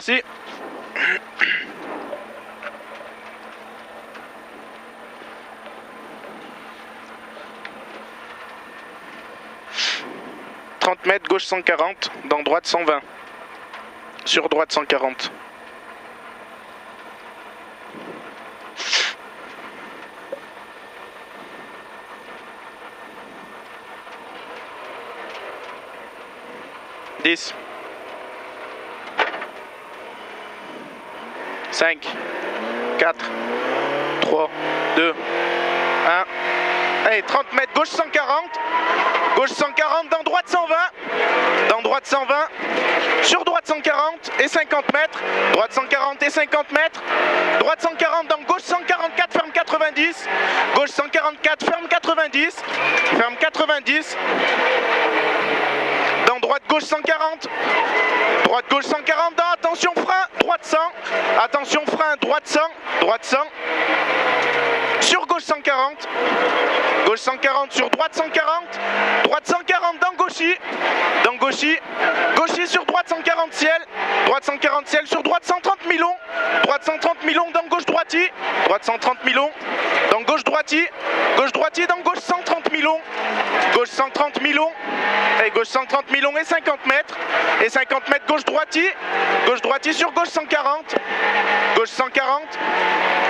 merci. « 30 mètres, gauche 140, dans droite 120. Sur droite 140. » « 10. 5, 4, 3, 2, 1. Allez, 30 mètres, gauche 140. Gauche 140, dans droite 120. Dans droite 120. Sur droite 140 et 50 mètres. Droite 140 et 50 mètres. Droite 140, dans gauche 144, ferme 90. Gauche 144, ferme 90. Ferme 90. Dans droite gauche 140. Droite gauche 140, dans attention frein, droite 100. Attention frein, droite 100. Droite 100. Sur gauche 140. Gauche 140 sur droite 140. Droite 140 dans gauchy. Dans gauchy. Gauchy sur droite 140 ciel. Droite 140 ciel sur droite 130 milons. Droite 130 milons dans gauche droiti. Droite 130 milons. Dans gauche droiti. Gauche droiti dans gauche 130 milons. Gauche 130 milons. Et gauche 130 milons et 50 mètres. Et 50 mètres gauche droiti. Gauche droiti sur gauche 140. Gauche 140.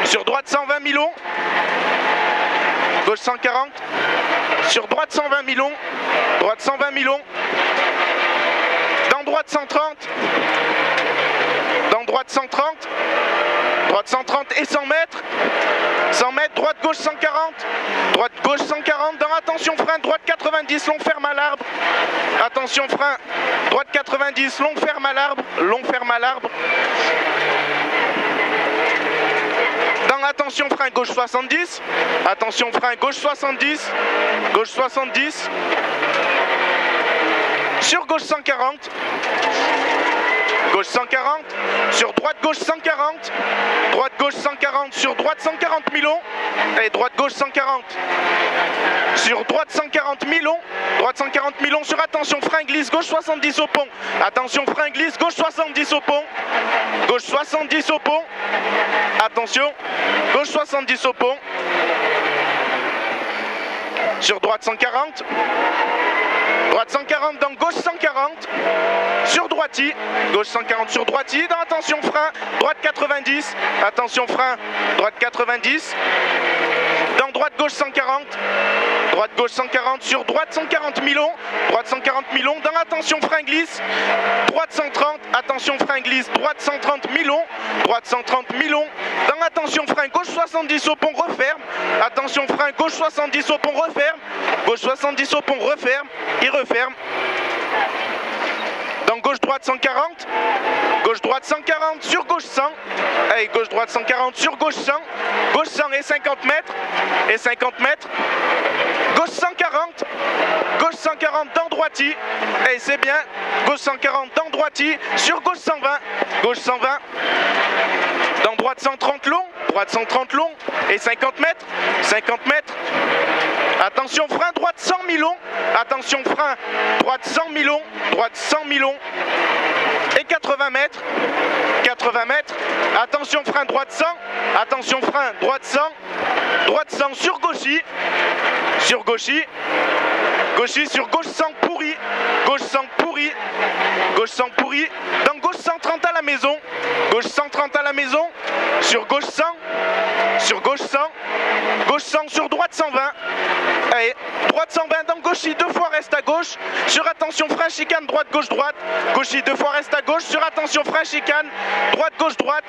Sur droite 120 milons. Gauche 140. Sur droite 120 milons. Droite 120 milons. Dans droite 130. Dans droite 130. Droite 130 et 100 mètres. 100 mètres, droite gauche 140. Droite gauche 140. Dans attention frein, droite 90, long ferme à l'arbre. Attention frein, droite 90, long ferme à l'arbre. Long ferme à l'arbre. Dans attention frein, gauche 70. Attention frein, gauche 70. Gauche 70. Sur gauche 140. Gauche 140, sur droite gauche 140, droite gauche 140, sur droite 140 milons, et droite gauche 140, sur droite 140 milons, droite 140 milons, sur attention frein glisse, gauche 70 au pont, attention frein glisse, gauche 70 au pont, gauche 70 au pont, attention, gauche 70 au pont, sur droite 140, droite 140 dans gauche 140, sur droiti, gauche 140 sur droiti, dans attention frein, droite 90, attention frein, droite 90, dans droite gauche 140, droite gauche 140, sur droite 140 milons, droite 140 milons, dans attention frein glisse, droite 130, attention frein glisse, droite 130 milons, droite 130 milons, dans attention frein gauche 70 au pont, referme, attention frein gauche 70 au pont, referme, gauche 70 au pont, referme, et referme. Dans gauche droite 140, gauche droite 140 sur gauche 100, allez, gauche droite 140 sur gauche 100 et 50 mètres, et 50 mètres, gauche 140, gauche 140 dans droiti, et c'est bien, gauche 140 dans droiti, sur gauche 120, gauche 120, dans droite 130 long, droite 130 long, et 50 mètres, 50 mètres, attention frein, droite 100 milons, attention frein, droite 100 milons, droite 100 milons, et 80 mètres, 80 mètres, attention frein, droite 100, attention frein, droite 100, droite 100 sur gauchy, gauchy sur gauche 100 pourri, gauche 100 pourri, gauche 100 pourri, dans gauche 130 à la maison, gauche 130 à la maison, sur gauche 100, sur gauche 100, gauche 100 sur droite 120, allez, droite 120 dans gauchy, deux fois reste à gauche, sur attention frein chicane, droite gauche droite, gauchy deux fois reste à gauche, sur attention frein chicane, droite gauche droite,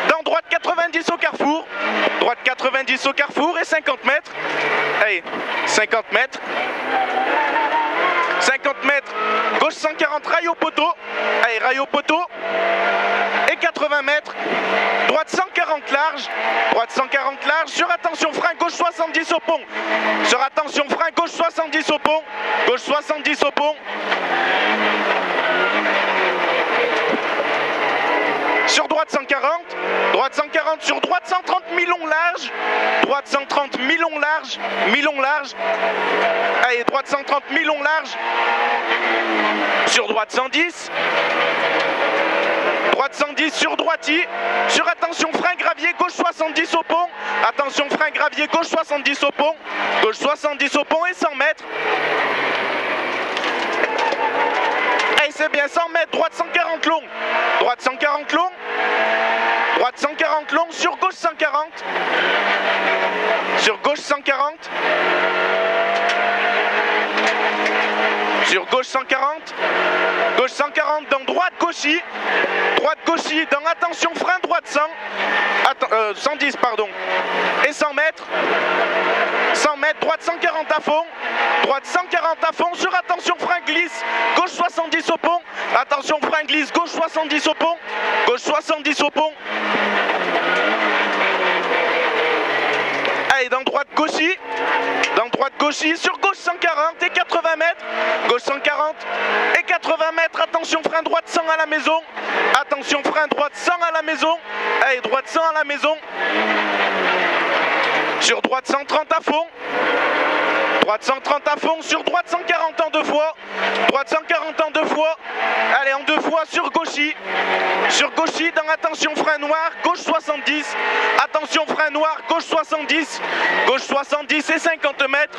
dans droite 90 au carrefour, droite 90 au carrefour et 50 mètres, allez, 50 mètres, 50 mètres, gauche 140, rail au poteau, allez, rail au poteau, et 80 mètres, droite 140 large, droite 140 large, sur attention frein, gauche 70 au pont, sur attention frein, gauche 70 au pont, gauche 70 au pont, sur droite 140, 140 sur droite 130, mi-long large. Droite 130, mi-long large. Mi-long large. Allez, droite 130, mi-long large. Sur droite 110. Droite 110 sur droiti. Sur attention frein gravier, gauche 70 au pont. Attention frein gravier, gauche 70 au pont. Gauche 70 au pont et 100 mètres. Et c'est bien 100 mètres, droite 140 long. Droite 140 long. Droite 140 long, sur gauche 140. Sur gauche 140. Sur gauche 140. Gauche 140 dans droite gauchis. Droite gauchis dans attention frein droite 100. 110 pardon. Et 100 mètres. 100 mètres, droite 140 à fond. Droite 140 à fond sur attention frein glisse. Gauche 70 au pont. Attention frein glisse, gauche 70 au pont. Gauche 70 au pont. Allez, dans droite gauchis. Dans droite gauchis, sur gauche 140 et 80 mètres. Gauche 140 et 80 mètres. Attention frein droite 100 à la maison. Attention frein droite 100 à la maison. Allez, droite 100 à la maison. Sur droite 130 à fond. Droite 130 à fond, sur droite 140 en deux fois. Droite 140 en deux fois. Allez, en deux fois sur gauchis. Sur gauchis, dans attention frein noir, gauche 70. Attention frein noir, gauche 70. Gauche 70 et 50 mètres.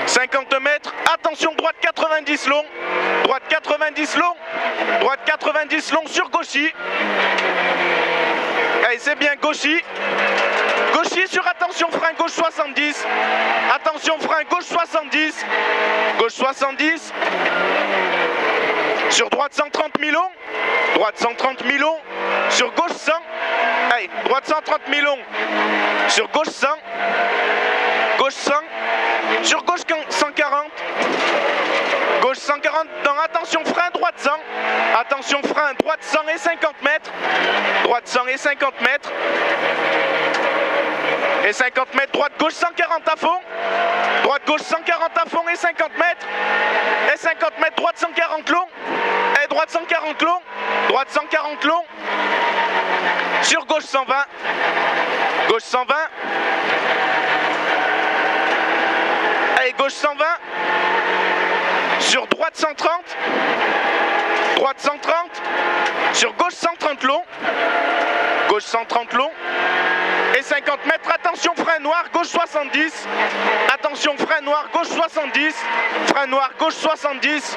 50 mètres. Attention, droite 90 long. Droite 90 long. Droite 90 long sur gauchis. Allez, c'est bien gauchis. Gauchis sur attention frein gauche 70. Attention frein gauche 70. Gauche 70. Sur droite 130 mi-long. Droite 130 mi-long. Sur gauche 100. Allez, droite 130 mi-long. Sur gauche 100. Gauche 100. Sur gauche 140. Gauche 140 dans attention frein droite 100. Attention frein droite 100 et 50 mètres. Droite 100 et 50 mètres. Et 50 mètres, droite gauche 140 à fond. Droite gauche 140 à fond et 50 mètres. Et 50 mètres, droite 140 long. Et droite 140 long. Droite 140 long. Sur gauche 120. Gauche 120. Allez, gauche 120. Sur droite 130. Droite 130. Sur gauche 130 long. Gauche 130 long. Et 50 mètres, attention frein noir, gauche 70. Attention frein noir, gauche 70. Frein noir, gauche 70.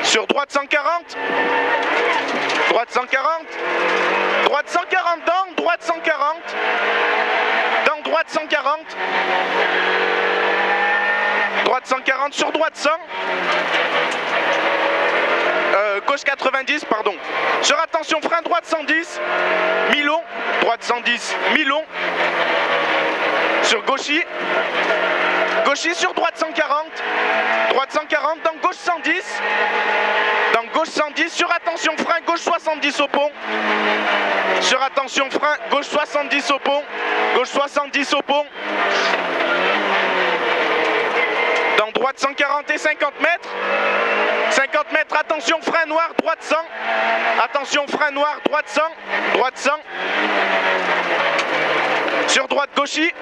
Sur droite 140. Droite 140. Droite 140 dans, droite 140. Dans droite 140. Droite 140 sur droite 100. Gauche 90, pardon. Sur attention frein droite 110. Mi-long. Droite 110. Mi-long. Sur gauchis. Gauchis sur droite 140. Droite 140 dans gauche 110. Dans gauche 110 sur attention frein gauche 70 au pont. Sur attention frein gauche 70 au pont. Gauche 70 au pont. Dans droite 140 et 50 mètres. 50 mètres, attention frein noir, droite 100. Attention frein noir, droite 100. Droite 100. Sur droite gauchis.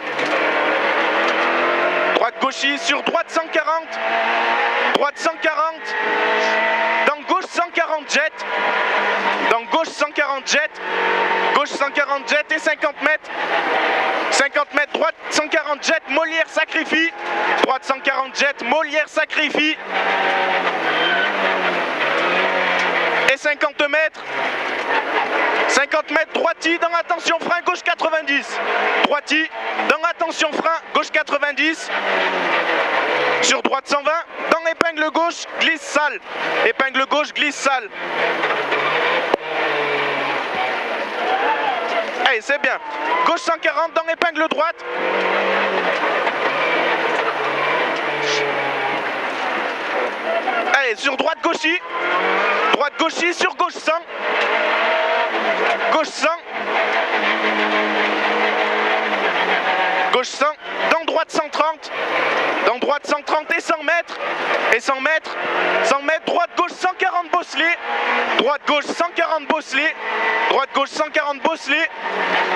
Droite gauchis sur droite 140. Droite 140. Dans gauche 140 jet. Dans gauche 140 jet. Gauche 140 jet et 50 mètres. 50 mètres, droite 140 jet, Molière sacrifie. Droite 140 jet, Molière sacrifie. Et 50 mètres. 50 mètres, droiti, dans attention frein, gauche 90. Droiti, dans attention frein, gauche 90. Sur droite 120, dans épingle gauche, glisse sale. Épingle gauche, glisse sale. Allez, c'est bien. Gauche 140 dans épingle droite. Allez, sur droite gauchis. Droite gauchis sur gauche 100. Gauche 100. Gauche 100. Dans droite 130. Dans droite 130 et 100 mètres. Et 100 mètres. 100 mètres, droite gauche 140 bosselets. Droite-gauche 140 bosselets. Droite-gauche 140 bosselets.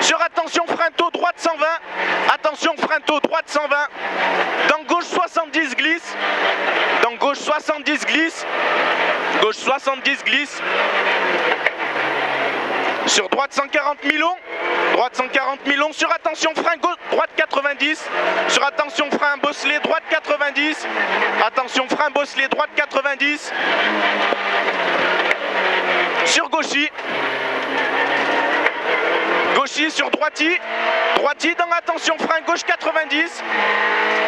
Sur attention frein tôt, droite 120. Attention frein tôt, droite 120. Dans gauche 70 glisse. Dans gauche 70 glisse. Gauche 70 glisse. Sur droite 140 mi-long. Droite 140 mi-long. Sur attention frein gauche, droite 90. Sur attention frein bosselet, droite 90. Attention frein bosselet, droite 90. Sur gauchy. Gauchy sur droiti. Droiti dans attention frein gauche 90.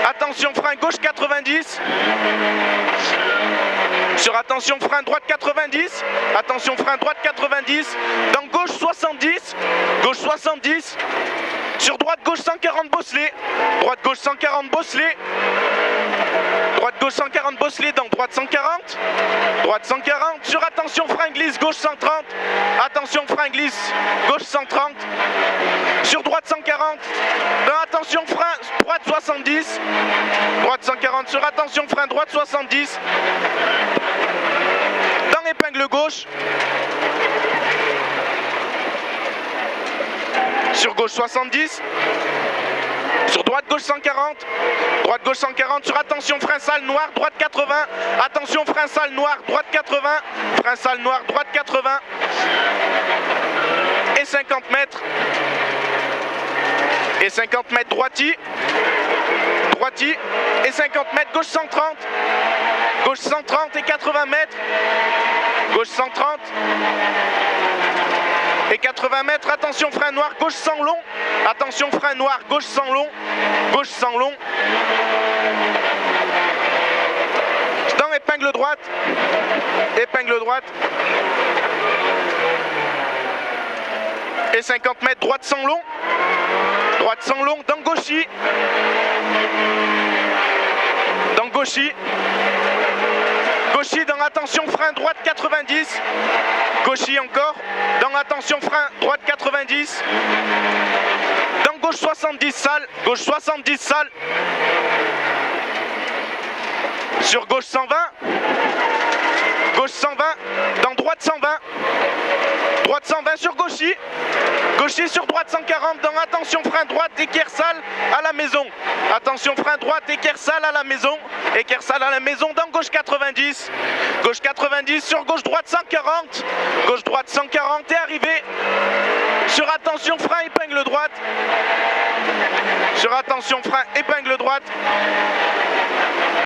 Attention frein gauche 90. Sur attention frein droite 90. Attention frein droite 90. Dans gauche 70. Gauche 70. Sur droite gauche 140 bosselets. Droite gauche 140 bosselets. Droite gauche 140 bosselets dans droite 140. Droite 140. Sur attention frein glisse gauche 130. Attention frein glisse gauche 130. Sur droite 140. Dans attention frein droite 70. Droite 140. Sur attention frein droite 70. Dans épingle gauche. Sur gauche 70. Sur droite gauche 140. Droite gauche 140. Sur attention frein sale noir, droite 80. Attention frein sale noir, droite 80. Frein sale noir, droite 80. Et 50 mètres. Et 50 mètres droiti. Droiti. Et 50 mètres gauche 130. Gauche 130 et 80 mètres. Gauche 130. Et 80 mètres, attention frein noir, gauche sans long. Attention frein noir, gauche sans long. Gauche sans long. Dans épingle droite. Épingle droite. Et 50 mètres, droite sans long. Droite sans long, dans gauchy. Dans gauchy. Gauchy dans attention frein droite 90. Gauchy encore. Dans attention frein droite 90. Dans gauche 70 sale. Gauche 70 sale. Sur gauche 120. Gauche 120. Dans droite 120. Droite 120 sur gauchy. Gauchy sur droite 140. Dans attention frein droite équerre sale à la maison. Attention frein droite équerre sale à la maison. Équerre sale à la maison dans gauche 90. Gauche 90 sur gauche droite 140. Gauche droite 140 et arrivé. Sur attention frein épingle droite. Sur attention frein épingle droite.